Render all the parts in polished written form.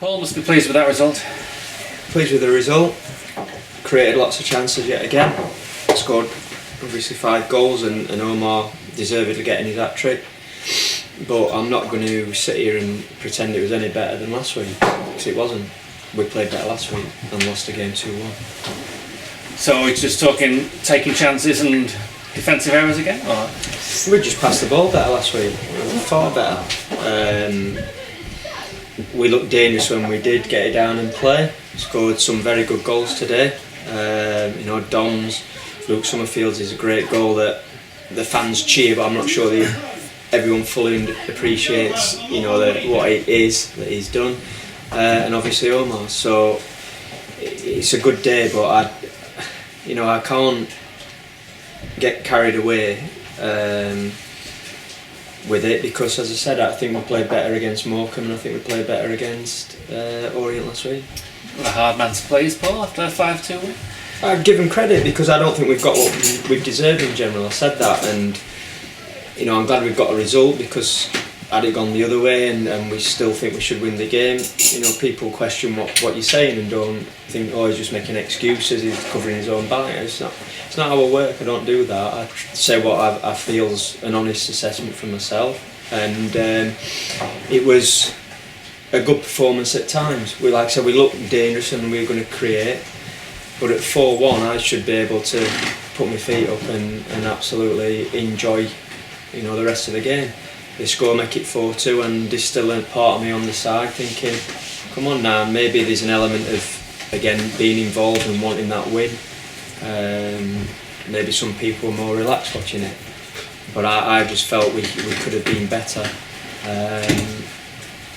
Paul must be pleased with that result. Pleased with the result. Created lots of chances yet again. Scored obviously 5 goals and Omar deservedly getting his hat-trick. But I'm not going to sit here and pretend it was any better than last week, because it wasn't. We played better last week and lost the game 2-1. So we're just talking taking chances and defensive errors again? Or? We just passed the ball better last week. Far better. We looked dangerous when we did get it down and play. Scored some very good goals today. Dom's, Luke Summerfield's is a great goal that the fans cheer, but I'm not sure everyone fully appreciates, what it is that he's done. And obviously Omar. So it's a good day, but I can't get carried away with it, because, as I said, I think we played better against Morecambe and I think we played better against Orient last week. A hard man to please, Paul, after a 5-2 win? I'd give him credit, because I don't think we've got what we've deserved in general. I said that, and I'm glad we've got a result, because had it gone the other way and we still think we should win the game, people question what you're saying and don't think, he's just making excuses, he's covering his own back. It's not how I work. I don't do that. I say what I feel is an honest assessment from myself, and it was a good performance at times. We looked dangerous and we were going to create, but at 4-1 I should be able to put my feet up and absolutely enjoy the rest of the game. They score, make it 4-2, and there's still a part of me on the side thinking, come on now, maybe there's an element of, again, being involved and wanting that win. Maybe some people were more relaxed watching it, but I just felt we could have been better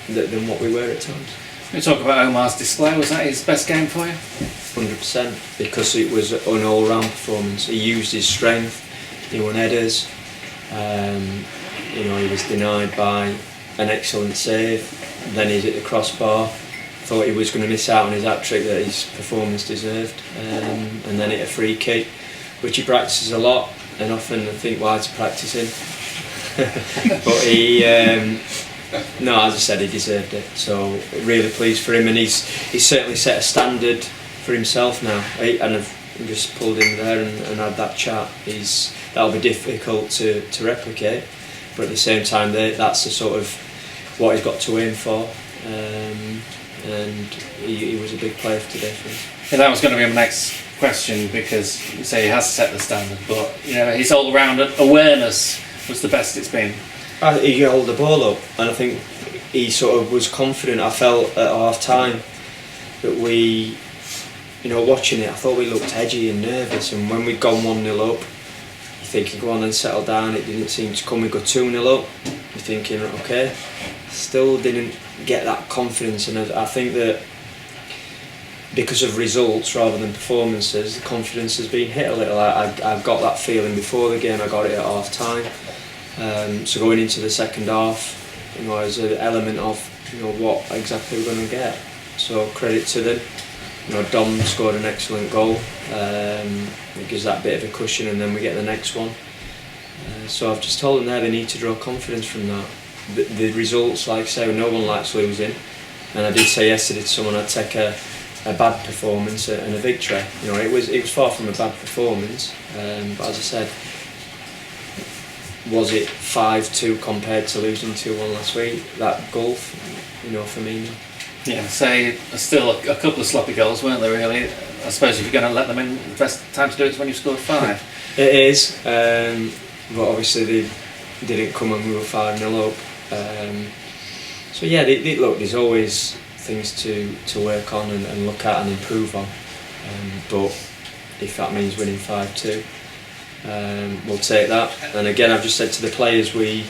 than what we were at times. We talk about Omar's display. Was that his best game for you? 100%, because it was an all-round performance. He used his strength, he won headers, he was denied by an excellent save, then he's at the crossbar. Thought he was going to miss out on his hat-trick that his performance deserved, and then hit a free kick, which he practices a lot, and often I think, why is he practising? But he, as I said, he deserved it, so really pleased for him, and he's certainly set a standard for himself now, and I've just pulled him there and had that chat. That'll be difficult to replicate, but at the same time that's the sort of what he's got to aim for, and he was a big player today for him. Yeah, that was going to be my next question, because you say he has set the standard, but his all-round awareness was the best it's been. He held the ball up, and I think he sort of was confident. I felt at half-time that we, watching it, I thought we looked edgy and nervous, and when we'd gone 1-0 up, you're thinking, go on then, settle down. It didn't seem to come. We got 2-0 up, you're thinking, okay, still didn't get that confidence, and I think that because of results rather than performances, the confidence has been hit a little. I've got that feeling before the game, I got it at half time. So going into the second half, there's an element of what exactly we're going to get. So credit to them. Dom scored an excellent goal. It gives that bit of a cushion, and then we get the next one. So I've just told them there they need to draw confidence from that. The results, like I say, no one likes losing, and I did say yesterday to someone I'd take a bad performance and a victory. It was far from a bad performance, but as I said, was it 5-2 compared to losing 2-1 last week? That gulf, for me. Yeah, say still a couple of sloppy goals, weren't there? Really, I suppose if you're going to let them in, the best time to do it is when you've scored 5. It is, but obviously they didn't come when we were 5-0 up. So yeah, look, there's always things to work on and look at and improve on, but if that means winning 5-2, we'll take that. And again, I've just said to the players, I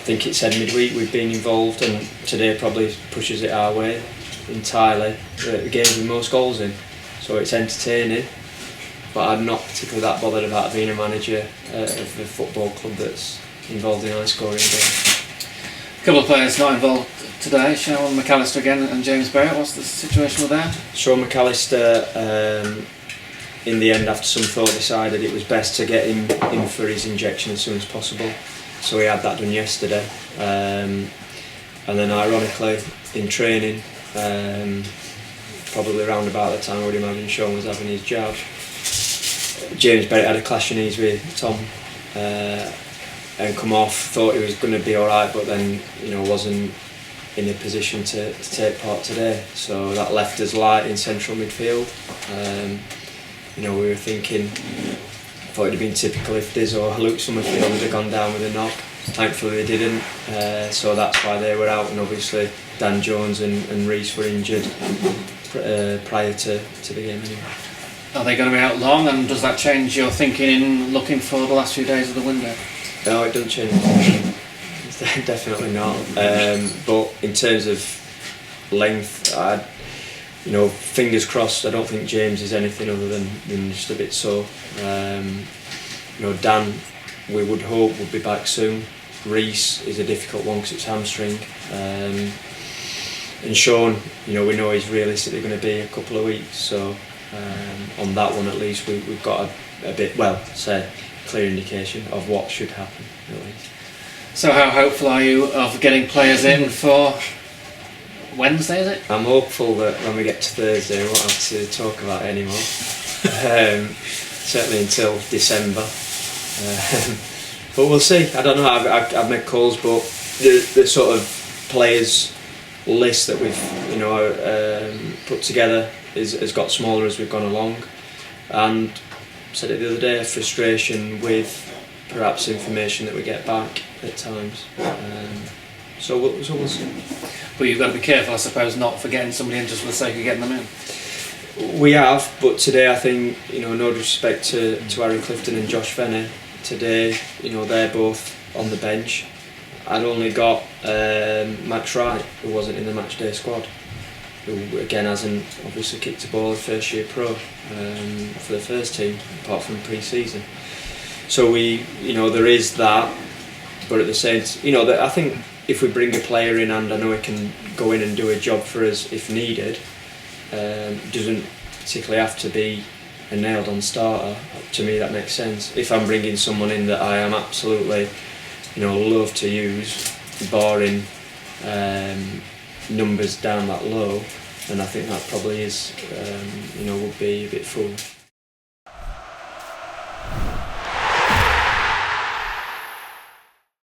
think it said midweek we've been involved, and today probably pushes it our way entirely. The games with most goals in, so it's entertaining, but I'm not particularly that bothered about being a manager of the football club that's involved in high scoring games. A couple of players not involved today, Sean McAllister again and James Barrett. What's the situation with that? Sean McAllister, in the end, after some thought, decided it was best to get him in for his injection as soon as possible. So he had that done yesterday, and then ironically in training Probably around about the time I would imagine Sean was having his jab. James Berry had a clash of knees with Tom and come off. Thought he was going to be all right, but then wasn't in a position to take part today. So that left us light in central midfield. We were thinking, thought it'd have been typical if Diz or Luke Summerfield would have gone down with a knock. Thankfully they didn't, so that's why they were out, and obviously Dan Jones and Reece were injured prior to the game anyway. Are they going to be out long, and does that change your thinking in looking for the last few days of the window? No, it doesn't change anything. Definitely not. But in terms of length, fingers crossed. I don't think James is anything other than just a bit sore. Dan, we would hope would be back soon. Reece is a difficult one because it's hamstring. And Sean, we know he's realistically going to be a couple of weeks. So on that one at least, we've got a bit, clear indication of what should happen at least. So how hopeful are you of getting players in for Wednesday, is it? I'm hopeful that when we get to Thursday we won't have to talk about it anymore. Certainly until December. But we'll see. I don't know, I've made calls, but the sort of players list that we've put together has got smaller as we've gone along. And I said it the other day, frustration with perhaps information that we get back at times. So we'll see. But you've got to be careful, I suppose, not for getting somebody in just for the sake of getting them in. We have, but today I think, no disrespect to Harry Clifton and Josh Fenner, today, they're both on the bench. I'd only got Max Wright, who wasn't in the match day squad, who again hasn't obviously kicked a ball first year pro for the first team, apart from pre-season. So there is that, but at the same time, I think if we bring a player in and I know he can go in and do a job for us if needed, doesn't particularly have to be a nailed-on starter. To me, that makes sense. If I'm bringing someone in that I am absolutely, love to use, barring numbers down that low, then I think that probably is, would be a bit foolish.